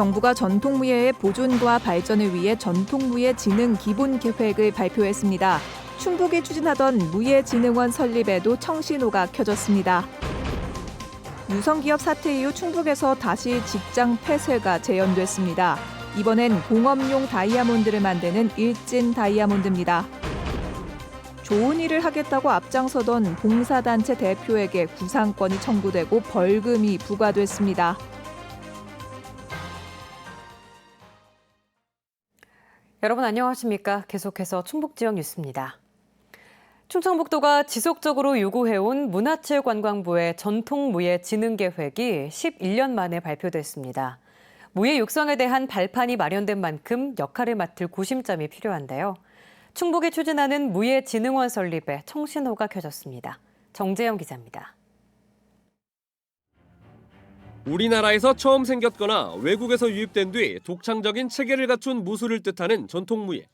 정부가 전통무예의 보존과 발전을 위해 전통무예 진흥 기본 계획을 발표했습니다. 충북이 추진하던 무예진흥원 설립에도 청신호가 켜졌습니다. 유성기업 사태 이후 충북에서 다시 직장 폐쇄가 재연됐습니다. 이번엔 공업용 다이아몬드를 만드는 일진 다이아몬드입니다. 좋은 일을 하겠다고 앞장서던 봉사단체 대표에게 구상권이 청구되고 벌금이 부과됐습니다. 여러분 안녕하십니까? 계속해서 충북 지역 뉴스입니다. 충청북도가 지속적으로 요구해온 문화체육관광부의 전통무예 진흥계획이 11년 만에 발표됐습니다. 무예 육성에 대한 발판이 마련된 만큼 역할을 맡을 구심점이 필요한데요. 충북이 추진하는 무예진흥원 설립에 청신호가 켜졌습니다. 정재영 기자입니다. 우리나라에서 처음 생겼거나 외국에서 유입된 뒤 독창적인 체계를 갖춘 무술을 뜻하는 전통무예.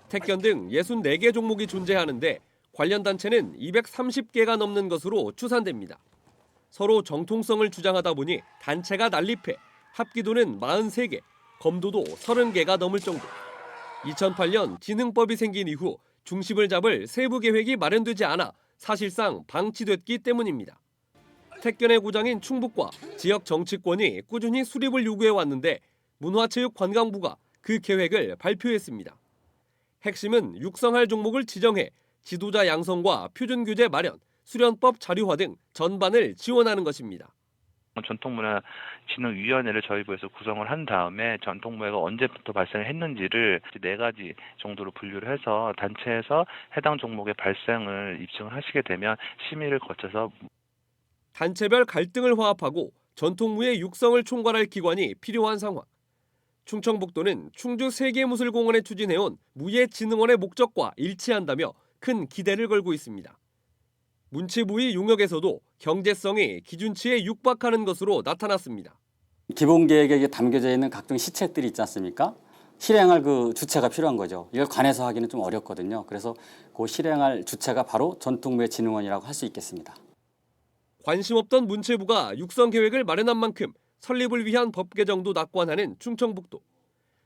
태견 등 64개 종목이 존재하는데 관련 단체는 230개가 넘는 것으로 추산됩니다. 서로 정통성을 주장하다 보니 단체가 난립해 합기도는 43개, 검도도 30개가 넘을 정도. 2008년 진흥법이 생긴 이후 중심을 잡을 세부 계획이 마련되지 않아 사실상 방치됐기 때문입니다. 택견의 고장인 충북과 지역 정치권이 꾸준히 수립을 요구해왔는데 문화체육관광부가 그 계획을 발표했습니다. 핵심은 육성할 종목을 지정해 지도자 양성과 표준규제 마련, 수련법 자료화 등 전반을 지원하는 것입니다. 전통문화진흥위원회를 저희 부에서 구성을 한 다음에 전통무예가 언제부터 발생을 했는지를 4가지 정도로 분류를 해서 단체에서 해당 종목의 발생을 입증을 하시게 되면 심의를 거쳐서 단체별 갈등을 화합하고 전통무예 육성을 총괄할 기관이 필요한 상황. 충청북도는 충주 세계무술공원에 추진해온 무예진흥원의 목적과 일치한다며 큰 기대를 걸고 있습니다. 문체부의 용역에서도 경제성이 기준치에 육박하는 것으로 나타났습니다. 기본 계획에 담겨져 있는 각종 시책들이 있지 않습니까? 실행할 그 주체가 필요한 거죠. 이걸 관해서 하기는 좀 어렵거든요. 그래서 그 실행할 주체가 바로 전통무예진흥원이라고 할 수 있겠습니다. 관심 없던 문체부가 육성 계획을 마련한 만큼 설립을 위한 법 개정도 낙관하는 충청북도.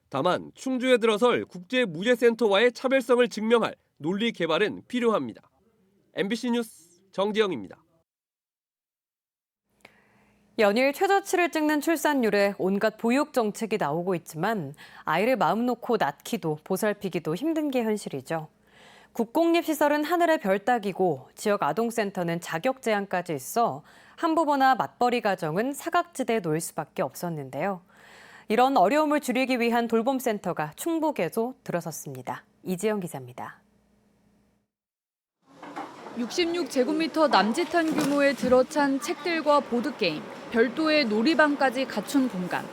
다만 충주에 들어설 국제무예센터와의 차별성을 증명할 논리 개발은 필요합니다. MBC 뉴스 정재영입니다. 연일 최저치를 찍는 출산율에 온갖 보육 정책이 나오고 있지만 아이를 마음 놓고 낳기도 보살피기도 힘든 게 현실이죠. 국공립시설은 하늘의 별 따기고 지역 아동센터는 자격 제한까지 있어 한부모나 맞벌이 가정은 사각지대에 놓일 수밖에 없었는데요. 이런 어려움을 줄이기 위한 돌봄센터가 충북에도 들어섰습니다. 이지영 기자입니다. 66제곱미터 남짓한 규모의 들어찬 책들과 보드게임, 별도의 놀이방까지 갖춘 공간.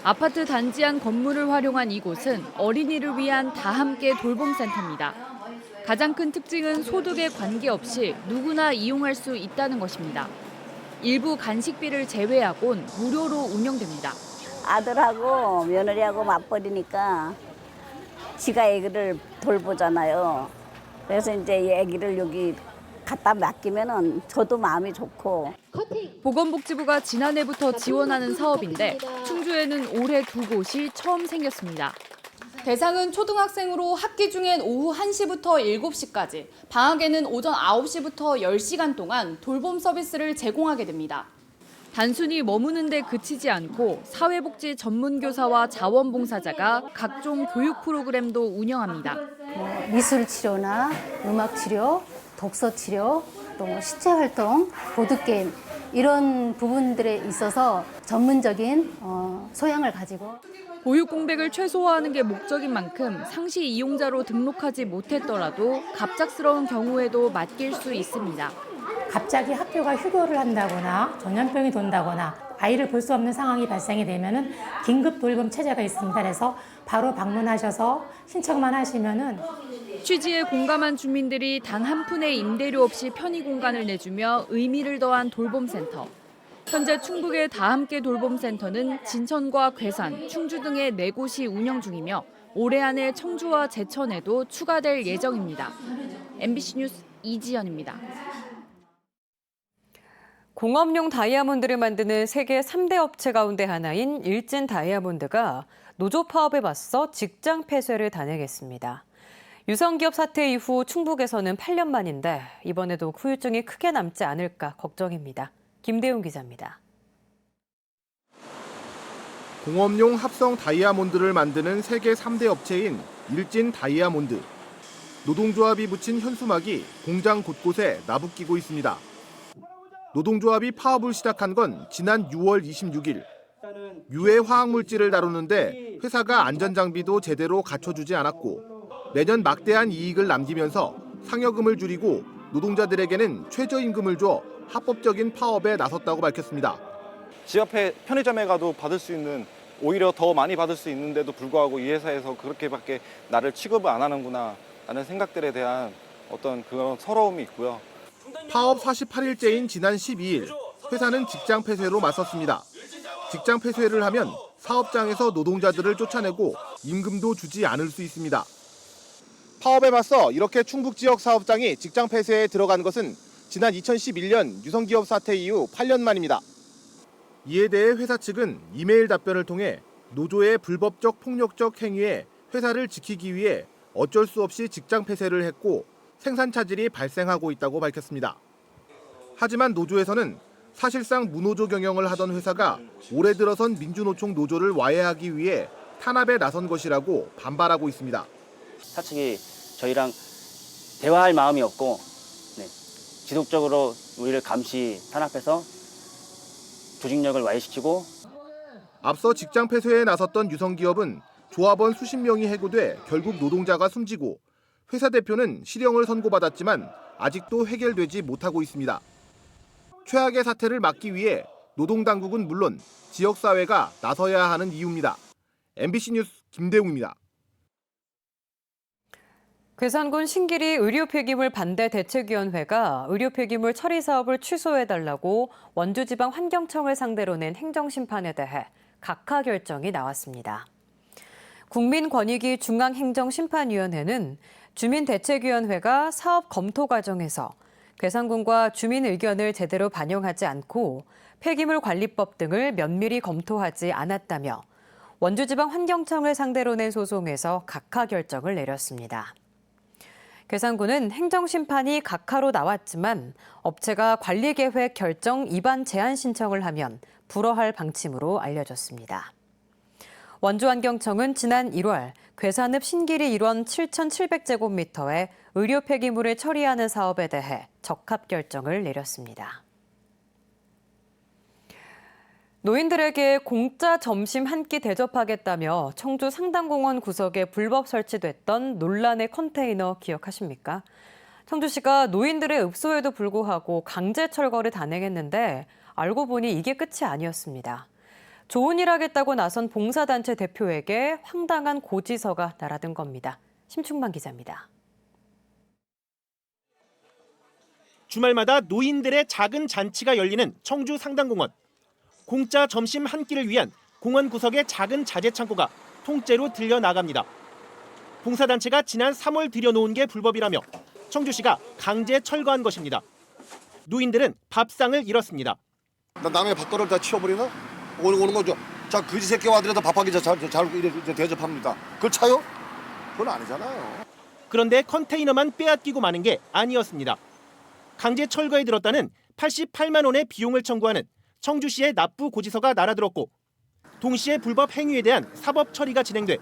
아파트 단지 안 건물을 활용한 이곳은 어린이를 위한 다함께 돌봄센터입니다. 가장 큰 특징은 소득에 관계없이 누구나 이용할 수 있다는 것입니다. 일부 간식비를 제외하곤 무료로 운영됩니다. 아들하고 며느리하고 맞벌이니까 지가 애기를 돌보잖아요. 그래서 이제 애기를 여기 갖다 맡기면은 저도 마음이 좋고. 보건복지부가 지난해부터 지원하는 사업인데 충주에는 올해 2곳이 처음 생겼습니다. 대상은 초등학생으로 학기 중엔 오후 1시부터 7시까지, 방학에는 오전 9시부터 10시간 동안 돌봄 서비스를 제공하게 됩니다. 단순히 머무는 데 그치지 않고 사회복지 전문교사와 자원봉사자가 각종 교육 프로그램도 운영합니다. 미술 치료나 음악 치료, 독서 치료, 또 시체 활동, 보드게임 이런 부분들에 있어서 전문적인 소양을 가지고 보육 공백을 최소화하는 게 목적인 만큼 상시 이용자로 등록하지 못했더라도 갑작스러운 경우에도 맡길 수 있습니다. 갑자기 학교가 휴교를 한다거나 전염병이 돈다거나 아이를 볼 수 없는 상황이 발생이 되면은 긴급 돌봄 체제가 있습니다. 그래서 바로 방문하셔서 신청만 하시면은 취지에 공감한 주민들이 단 한 푼의 임대료 없이 편의 공간을 내주며 의미를 더한 돌봄센터. 현재 충북의 다함께 돌봄센터는 진천과 괴산, 충주 등의 4곳이 운영 중이며 올해 안에 청주와 제천에도 추가될 예정입니다. MBC 뉴스 이지연입니다. 공업용 다이아몬드를 만드는 세계 3대 업체 가운데 하나인 일진 다이아몬드가 노조 파업에 맞서 직장 폐쇄를 단행했습니다. 유성기업 사태 이후 충북에서는 8년 만인데 이번에도 후유증이 크게 남지 않을까 걱정입니다. 김대웅 기자입니다. 공업용 합성 다이아몬드를 만드는 세계 3대 업체인 일진 다이아몬드. 노동조합이 붙인 현수막이 공장 곳곳에 나부끼고 있습니다. 노동조합이 파업을 시작한 건 지난 6월 26일. 유해 화학물질을 다루는데 회사가 안전장비도 제대로 갖춰주지 않았고 매년 막대한 이익을 남기면서 상여금을 줄이고 노동자들에게는 최저임금을 줘 합법적인 파업에 나섰다고 밝혔습니다. 집 앞에 편의점에 가도 받을 수 있는, 오히려 더 많이 받을 수 있는데도 불구하고 이 회사에서 그렇게밖에 나를 취급을 안 하는구나 라는 생각들에 대한 어떤 그런 서러움이 있고요. 파업 48일째인 지난 12일 회사는 직장 폐쇄로 맞섰습니다. 직장 폐쇄를 하면 사업장에서 노동자들을 쫓아내고 임금도 주지 않을 수 있습니다. 파업에 맞서 이렇게 충북 지역 사업장이 직장 폐쇄에 들어간 것은 지난 2011년 유성기업 사태 이후 8년 만입니다. 이에 대해 회사 측은 이메일 답변을 통해 노조의 불법적 폭력적 행위에 회사를 지키기 위해 어쩔 수 없이 직장 폐쇄를 했고 생산 차질이 발생하고 있다고 밝혔습니다. 하지만 노조에서는 사실상 무노조 경영을 하던 회사가 올해 들어선 민주노총 노조를 와해하기 위해 탄압에 나선 것이라고 반발하고 있습니다. 사측이 저희랑 대화할 마음이 없고 지속적으로 우리를 감시 탄압해서 조직력을 와해시키고. 앞서 직장 폐쇄에 나섰던 유성기업은 조합원 수십 명이 해고돼 결국 노동자가 숨지고 회사 대표는 실형을 선고받았지만 아직도 해결되지 못하고 있습니다. 최악의 사태를 막기 위해 노동당국은 물론 지역사회가 나서야 하는 이유입니다. MBC 뉴스 김대웅입니다. 괴산군 신길이 의료 폐기물 반대 대책위원회가 의료 폐기물 처리 사업을 취소해달라고 원주지방환경청을 상대로 낸 행정심판에 대해 각하 결정이 나왔습니다. 국민권익위 중앙행정심판위원회는 주민대책위원회가 사업 검토 과정에서 괴산군과 주민 의견을 제대로 반영하지 않고 폐기물 관리법 등을 면밀히 검토하지 않았다며 원주지방환경청을 상대로 낸 소송에서 각하 결정을 내렸습니다. 괴산군은 행정심판이 각하로 나왔지만 업체가 관리계획 결정 위반 제한 신청을 하면 불허할 방침으로 알려졌습니다. 원주환경청은 지난 1월 괴산읍 신길이 일원 7,700제곱미터의 의료 폐기물을 처리하는 사업에 대해 적합 결정을 내렸습니다. 노인들에게 공짜 점심 한 끼 대접하겠다며 청주 상당공원 구석에 불법 설치됐던 논란의 컨테이너 기억하십니까? 청주시가 노인들의 읍소에도 불구하고 강제 철거를 단행했는데 알고 보니 이게 끝이 아니었습니다. 좋은 일 하겠다고 나선 봉사단체 대표에게 황당한 고지서가 날아든 겁니다. 심충만 기자입니다. 주말마다 노인들의 작은 잔치가 열리는 청주 상당공원. 공짜 점심 한 끼를 위한 공원 구석의 작은 자재 창고가 통째로 들려 나갑니다. 봉사단체가 지난 3월 들여놓은 게 불법이라며 청주시가 강제 철거한 것입니다. 노인들은 밥상을 잃었습니다. 나 남의 밥거리를 다 치워버리나? 오는 거죠. 자, 그지 새끼 와들여도 밥하기 잘 대접합니다. 그걸 차요? 그건 아니잖아요. 그런데 컨테이너만 빼앗기고 마는 게 아니었습니다. 강제 철거에 들었다는 88만 원의 비용을 청구하는 청주시의 납부 고지서가 날아들었고 동시에 불법 행위에 대한 사법 처리가 진행돼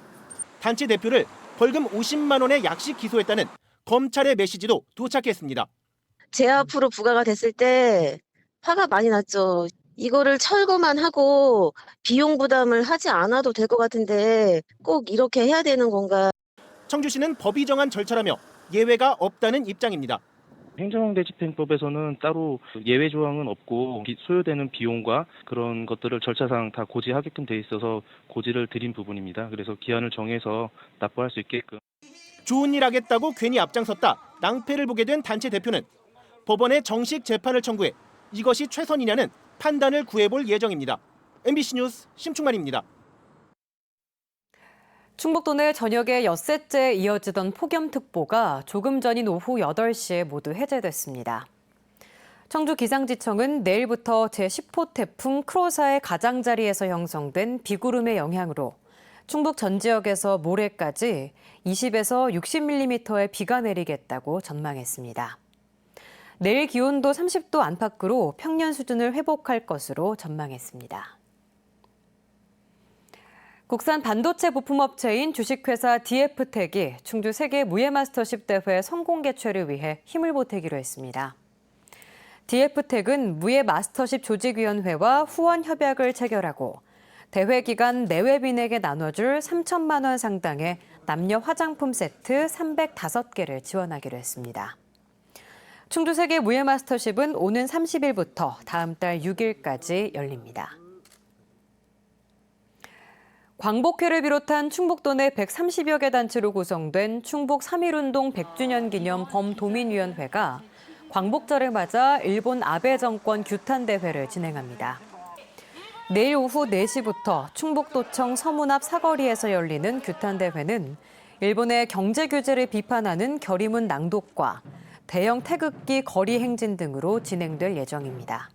단체 대표를 벌금 50만 원의 약식 기소했다는 검찰의 메시지도 도착했습니다. 제 앞으로 부과가 됐을 때 화가 많이 났죠. 이거를 철거만 하고 비용 부담을 하지 않아도 될 것 같은데 꼭 이렇게 해야 되는 건가? 청주시는 법이 정한 절차라며 예외가 없다는 입장입니다. 행정대집행법에서는 따로 예외 조항은 없고 소요되는 비용과 그런 것들을 절차상 다 고지하게끔 돼 있어서 고지를 드린 부분입니다. 그래서 기한을 정해서 납부할 수 있게끔. 좋은 일 하겠다고 괜히 앞장섰다 낭패를 보게 된 단체 대표는 법원에 정식 재판을 청구해 이것이 최선이냐는 판단을 구해볼 예정입니다. MBC 뉴스 심충만입니다. 충북도 내 저녁에 엿새째 이어지던 폭염특보가 조금 전인 오후 8시에 모두 해제됐습니다. 청주기상지청은 내일부터 제10호 태풍 크로사의 가장자리에서 형성된 비구름의 영향으로 충북 전 지역에서 모레까지 20에서 60mm의 비가 내리겠다고 전망했습니다. 내일 기온도 30도 안팎으로 평년 수준을 회복할 것으로 전망했습니다. 국산 반도체 부품업체인 주식회사 DF텍이 충주 세계 무예마스터십 대회 성공 개최를 위해 힘을 보태기로 했습니다. DF텍은 무예마스터십 조직위원회와 후원 협약을 체결하고 대회 기간 내외빈에게 나눠줄 3천만 원 상당의 남녀 화장품 세트 305개를 지원하기로 했습니다. 충주 세계 무예마스터십은 오는 30일부터 다음 달 6일까지 열립니다. 광복회를 비롯한 충북도 내 130여 개 단체로 구성된 충북 3.1운동 100주년 기념 범도민위원회가 광복절을 맞아 일본 아베 정권 규탄 대회를 진행합니다. 내일 오후 4시부터 충북도청 서문 앞 사거리에서 열리는 규탄 대회는 일본의 경제 규제를 비판하는 결의문 낭독과 대형 태극기 거리 행진 등으로 진행될 예정입니다.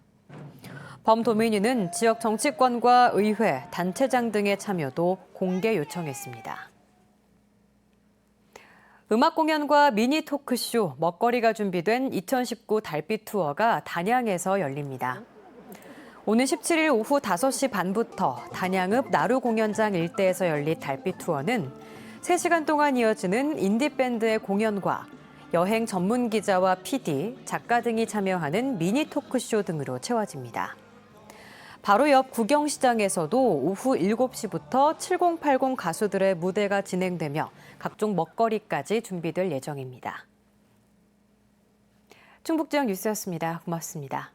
범도민위는 지역 정치권과 의회, 단체장 등의 참여도 공개 요청했습니다. 음악 공연과 미니 토크쇼, 먹거리가 준비된 2019 달빛 투어가 단양에서 열립니다. 오는 17일 오후 5시 반부터 단양읍 나루 공연장 일대에서 열릴 달빛 투어는 3시간 동안 이어지는 인디밴드의 공연과 여행 전문 기자와 PD, 작가 등이 참여하는 미니 토크쇼 등으로 채워집니다. 바로 옆 구경시장에서도 오후 7시부터 7080 가수들의 무대가 진행되며 각종 먹거리까지 준비될 예정입니다. 충북지역 뉴스였습니다. 고맙습니다.